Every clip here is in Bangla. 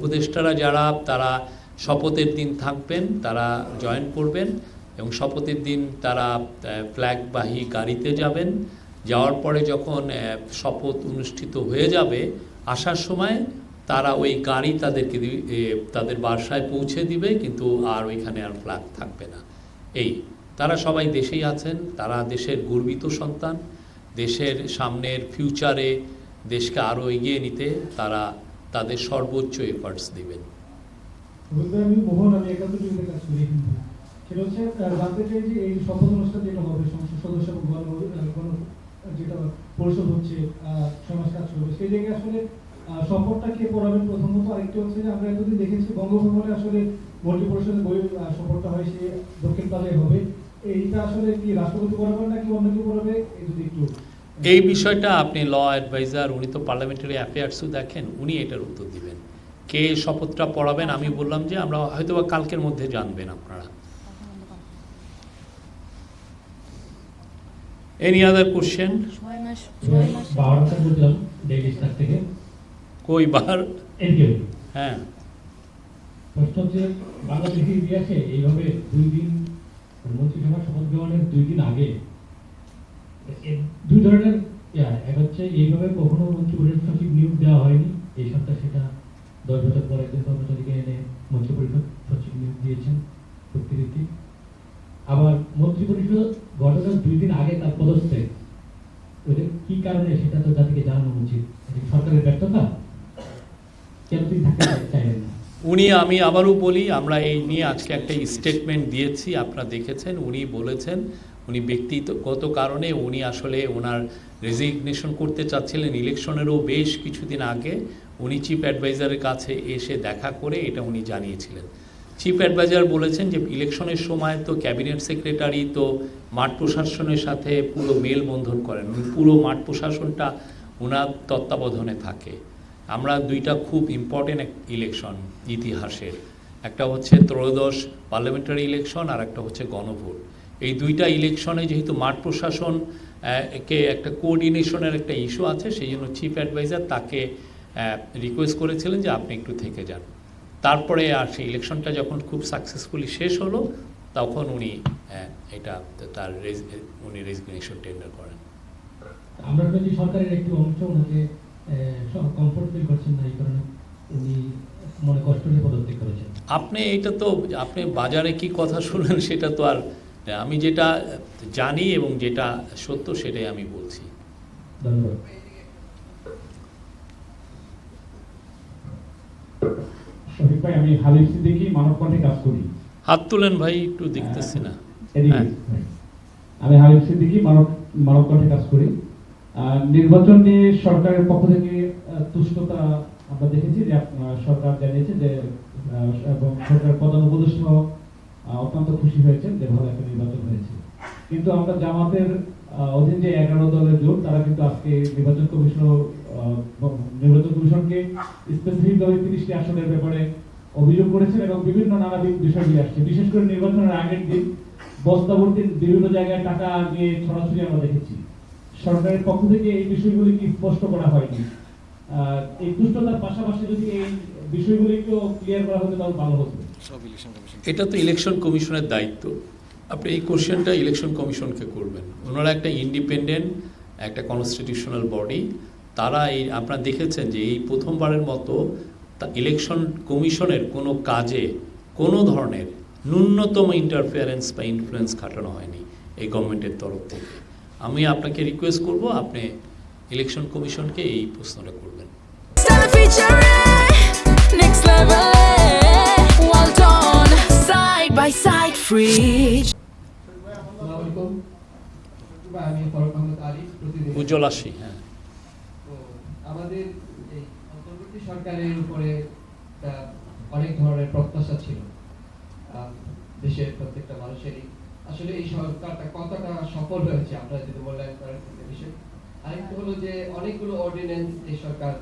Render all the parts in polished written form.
উপদেষ্টারা যারা তারা শপথের দিন থাকবেন, তারা জয়েন করবেন এবং শপথের দিন তারা ফ্ল্যাগবাহী গাড়িতে যাবেন। যাওয়ার পরে যখন শপথ অনুষ্ঠিত হয়ে যাবে, আসার সময় তারা ওই গাড়ি তাদেরকে তাদের বাসায় পৌঁছে দিবে, কিন্তু আর ওইখানে আর ফ্ল্যাগ থাকবে না। তারা সবাই দেশেই আছেন, তারা দেশের গর্বিত সন্তান, দেশের সামনের ফিউচারে দেশকে আরও এগিয়ে নিতে তারা তাদের সর্বোচ্চ এফার্টস দিবেন। আমি মোহন, আমি একাত্তর কাজ করি, সেটা হচ্ছে জানতে চাই যে এই শপথ অনুষ্ঠান যেটা হবে সংসদ সদস্য এবং যেটা পরিষদ হচ্ছে সমাজ কাজ করবে, সেই জায়গায় আসলে শপথটা কে পড়াবেন প্রথমত। আরেকটা হচ্ছে যে আমরা এতদিন দেখেছি বঙ্গভবনে আসলে মন্ত্রী পরিষদের বই শপথটা হয় সে দক্ষিণ প্লাজায় হবে, এইটা আসলে কি রাষ্ট্রপতি পড়াবেন নাকি অন্য কেউ পড়াবে, এই যদি একটু এই বিষয়টা আপনি ল অ্যাডভাইজার, উনি তো পার্লামেন্টারি অ্যাফেয়ার্সও দেখেন, উনি এটার উত্তর দিবেন। কে শপথটা পড়াবেন আমি বললাম যে আমরা হয়তোবা কালকের মধ্যে জানবেন আপনারা। Any other question? কই বার? হ্যাঁ, বাংলাদেশের ইতিহাসে এইভাবে 2 দিন মন্ত্রিসভা শপথ গ্রহণের 2 দিন আগে দুই ধরনের এক হচ্ছে এইভাবে কখনো মন্ত্রী পরিষদ সচিব নিয়োগ দেওয়া হয়নি। এই সপ্তাহে সেটা 10 বছর পর একজন কর্মচারীকে এনে মন্ত্রী পরিষদ সচিব নিয়োগ দিয়েছেন প্রতিনিধি। আবার মন্ত্রী পরিষদ গঠনের 2 দিন আগে তার পদত্যাগ, ওদের কি কারণে সেটা তো জাতিকে জানানো উচিত। সরকারের ব্যর্থতা, কেন তিনি থাকতে চাইলেন না আমি আবারও বলি, আমরা এই নিয়ে আজকে একটা স্টেটমেন্ট দিয়েছি, আপনারা দেখেছেন। উনি বলেছেন উনি ব্যক্তিগত কারণে উনি আসলে ওনার রেজিগনেশন করতে চাচ্ছিলেন। ইলেকশনেরও বেশ কিছুদিন আগে উনি চিফ অ্যাডভাইজারের কাছে এসে দেখা করে এটা উনি জানিয়েছিলেন। চিফ অ্যাডভাইজার বলেছেন যে ইলেকশনের সময় তো ক্যাবিনেট সেক্রেটারি তো মাঠ প্রশাসনের সাথে পুরো মেলবন্ধন করেন, পুরো মাঠ প্রশাসনটা ওনার তত্ত্বাবধানে থাকে। আমরা 2টা খুব ইম্পর্টেন্ট ইলেকশন ইতিহাসের, একটা হচ্ছে ত্রয়োদশ পার্লামেন্টারি ইলেকশন আর একটা হচ্ছে গণভোট। এই 2টা ইলেকশনে যেহেতু মাঠ প্রশাসন কে একটা কোঅর্ডিনেশনের একটা ইস্যু আছে, সেই জন্য চিফ অ্যাডভাইজার তাকে রিকোয়েস্ট করেছিলেন যে আপনি একটু থেকে যান। তারপরে আর সেই ইলেকশনটা যখন খুব সাকসেসফুলি শেষ হলো, তখন উনি উনি রেজিগনেশন টেন্ডার করেন। আমরা যদি সরকারের একটি অংশ ওনাকে কমফোর্ট ফিল করছেন না, এই কারণে উনি মনে কষ্ট নিয়ে পদত্যাগ করেছেন। আপনি বাজারে কি কথা শুনেন সেটা তো আর, আমি যেটা জানি এবং যেটা সত্য সেটাই আমি বলছি। ধন্যবাদ। শফিক ভাই, আমি হালিম সিদ্দিকী, মানবকণ্ঠে কাজ করি। হাত তুলেন ভাই, একটু দেখতেছি না। আমি হালিম সিদ্দিকী, মানবকণ্ঠে কাজ করি। নির্বাচন নিয়ে সরকারের পক্ষ থেকে তুষ্টতা আমরা দেখেছি যে সরকার জানিয়েছে যে, এবং সরকার প্রধান উপদেষ্টা অত্যন্ত খুশি হয়েছেন যে ভালো একটা নির্বাচন হয়েছে। কিন্তু আমরা জামাতের অধীন যে 11 দলের জোট, তারা কিন্তু আজকে নির্বাচন কমিশনকে স্পেসিফিকভাবে 30টি আসনের ব্যাপারে অভিযোগ করেছেন এবং বিভিন্ন নানাবিধ বিষয় নিয়ে আসছে। বিশেষ করে নির্বাচনের আগের দিন বস্তাভর্তি বিভিন্ন জায়গায় টাকা নিয়ে ছড়াছড়ি আমরা দেখেছি। সরকারের পক্ষ থেকে এই বিষয়গুলি কি স্পষ্ট করা হয়নি? এই দুষ্টতার পাশাপাশি যদি এই বিষয়গুলিকেও ক্লিয়ার করা হতো তাহলে ভালো হতো। এটা তো ইলেকশন কমিশনের দায়িত্ব। আপনি এই কোশ্চেনটা ইলেকশন কমিশনকে করবেন। ওনারা একটা ইন্ডিপেন্ডেন্ট, একটা কনস্টিটিউশনাল বডি। তারা আপনারা দেখেছেন যে এই প্রথমবারের মতো ইলেকশন কমিশনের কোনো কাজে কোনো ধরনের ন্যূনতম ইন্টারফিয়ারেন্স বা ইনফ্লুয়েন্স খাটানো হয়নি এই গভর্নমেন্টের তরফ থেকে। আমি আপনাকে রিকোয়েস্ট করব আপনি ইলেকশন কমিশনকে এই প্রশ্নটা করবেন। উজ্জ্বল আসি। হ্যাঁ, আমাদের এই অন্তর্বর্তী সরকারের উপরে অনেক ধরনের প্রত্যাশা ছিল দেশের প্রত্যেকটা মানুষেরই। আসলে এই সরকারটা কতটা সফল হয়েছে আমরা যদি মূল্যায়ন করার বিষয়। আরেকটা হলো যে অনেকগুলো অর্ডিন্যান্স এই সরকার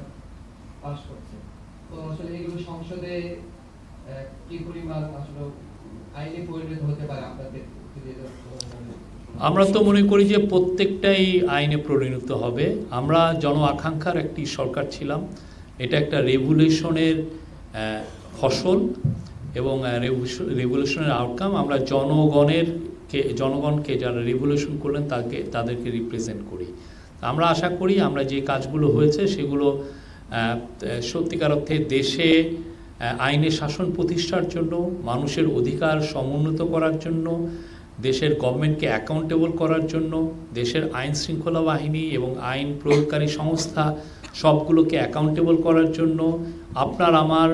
পাস করছে, তো আসলে এগুলো সংসদে কি পরিমাণ আসলে আইনে পরিণত হতে পারে আপনাদের? আমরা তো মনে করি যে প্রত্যেকটাই আইনে পরিণত হবে। আমরা জন আকাঙ্ক্ষার একটি সরকার ছিলাম। এটা একটা রেভুলেশনের ফসল এবং রেভলিউশনের আউটকাম। আমরা জনগণকে যারা রেভলিউশন করলেন তাদেরকে রিপ্রেজেন্ট করি। আমরা আশা করি আমরা যে কাজগুলো হয়েছে সেগুলো সত্যিকার অর্থে দেশে আইনের শাসন প্রতিষ্ঠার জন্য, মানুষের অধিকার সমুন্নত করার জন্য, দেশের গভর্নমেন্টকে অ্যাকাউন্টেবল করার জন্য, দেশের আইন শৃঙ্খলা বাহিনী এবং আইন প্রয়োগকারী সংস্থা সবগুলোকে অ্যাকাউন্টেবল করার জন্য, আপনার আমার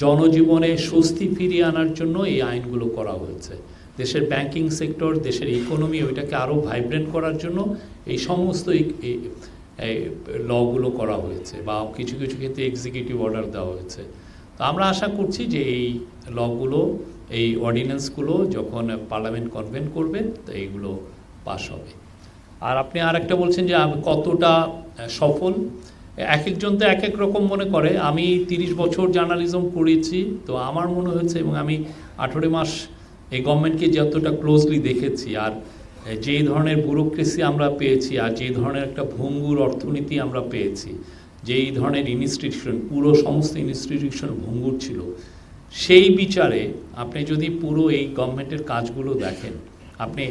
জনজীবনে স্বস্তি ফিরিয়ে আনার জন্য এই আইনগুলো করা হয়েছে। দেশের ব্যাংকিং সেক্টর, দেশের ইকোনমি ওইটাকে আরও ভাইব্রেন্ট করার জন্য এই সমস্ত লগুলো করা হয়েছে, বা কিছু কিছু ক্ষেত্রে এক্সিকিউটিভ অর্ডার দেওয়া হয়েছে। তো আমরা আশা করছি যে এই লগুলো, এই অর্ডিন্যান্সগুলো যখন পার্লামেন্ট কনভেন্ট করবে তো এইগুলো পাস হবে। আর আপনি আর একটা বলছেন যে কতটা সফল, এক একজন তো এক এক রকম মনে করে। আমি 30 বছর জার্নালিজম করেছি, তো আমার মনে হয়েছে, এবং আমি 18 মাস এই গভর্নমেন্টকে যতটা ক্লোজলি দেখেছি, আর যেই ধরনের ব্যুরোক্রেসি আমরা পেয়েছি, আর যেই ধরনের একটা ভঙ্গুর অর্থনীতি আমরা পেয়েছি, যেই ধরনের ইনস্টিটিউশন, পুরো সমস্ত ইনস্টিটিউশন ভঙ্গুর ছিল, সেই বিচারে আপনি যদি পুরো এই গভর্নমেন্টের কাজগুলো দেখেন, আপনি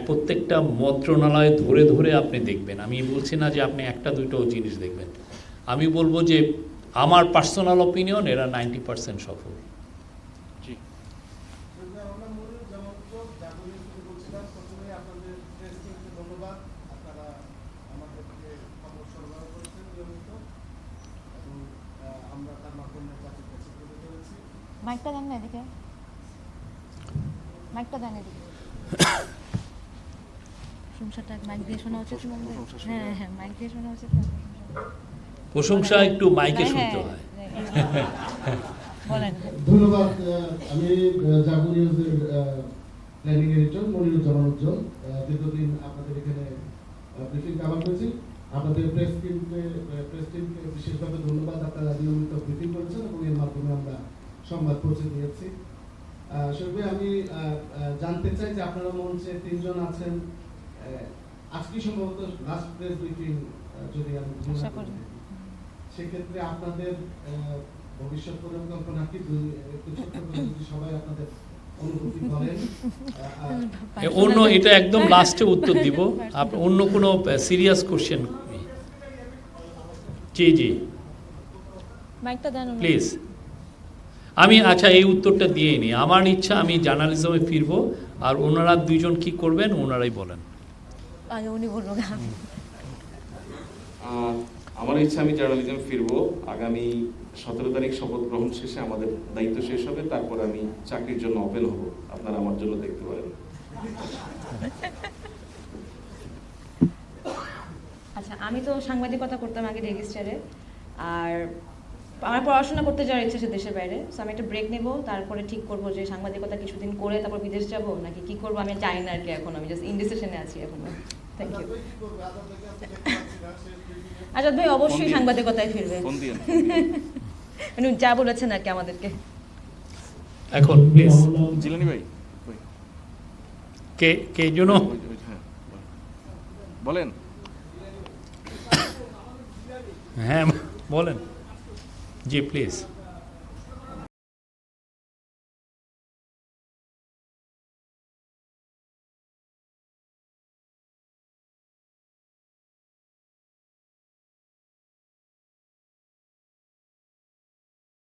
প্রত্যেকটা মন্ত্রণালয় ধরে ধরে আপনি দেখবেন। আমি বলছি না যে আপনি একটা দুটো জিনিস দেখবেন, আমি বলবো যে আমার পার্সোনাল অপিনিয়ন এরা 90% সফল। মাইকটা দেন না এদিকে, মাইকটা দেন এদিকে। প্রশংসাটা মাইক দিয়ে শোনা উচিত না? হ্যাঁ হ্যাঁ, মাইক দিয়ে শোনা উচিত না। প্রশংসা একটু মাইকে শুনতে হয়। বলেন। ধন্যবাদ। আমি জাগো নিউজের প্ল্যানিং এডিটর মনিরুজ্জামান উজ্জ্বল। দীর্ঘদিন আপনাদের এখানে ব্রিফিং কভার করেছি। আপনাদের প্রেস টিমকে বিশেষভাবে ধন্যবাদ। আপনারা নিয়মিত ব্রিফিং করেছেন এবং এর মাধ্যমে আমরা সংবাদ পৌঁছে দিয়েছি। শরীফ, আমি জানতে চাই যে আপনারা মঞ্চে 3 জন আছেন, আজকে সম্ভবত লাস্ট প্রেস ব্রিফিং, যদি আমি সেক্ষেত্রে আপনাদের ভবিষ্যৎ পরিকল্পনা কি, একটু ছোট্ট করে যদি সবাই আপনাদের অনুভূতি বলেন। অন্য এটা একদম লাস্টে উত্তর দিব, অন্য কোনো সিরিয়াস কোশ্চেন? জি জি, মাইকটা দেন প্লিজ। আমি আচ্ছা এই উত্তরটা দিয়েই নি। আমার ইচ্ছা আমি জার্নালিজমে ফিরবো, আর ওনারা 2 জন কি করবেন ওনারাই বলেন। আগে উনি বলুন। আমার ইচ্ছা আমি জার্নালিজমে ফিরবো। আগামী 17 তারিখ শপথ গ্রহণ শেষে আমাদের দায়িত্ব শেষ হবে, তারপর আমি চাকরির জন্য ওপেন হব। আপনারা আমার জন্য দেখতে পারেন। আচ্ছা, আমি তো সাংবাদিকতা করতাম আগে রেজিস্টারে, আর আমার পড়াশোনা করতে যাওয়ার ইচ্ছা আছে দেশের বাইরে। সো আমি একটা ব্রেক নেব, তারপরে ঠিক করবো যে সাংবাদিকতা কিছুদিন করে তারপর বিদেশ যাব নাকি কি করবো আমি জানি না আর কি। এখন আমি জাস্ট ইনডিসিশনে আছি এখন। Thank you. আজাদ ভাই অবশ্যই সাংবাদিকতায় ফিরবে, মানে যা বলেছেন আর কি আমাদেরকে। এখন প্লিজ জিলানি ভাই কে জন্য বলেন। হ্যাঁ বলেন, জি প্লিজ।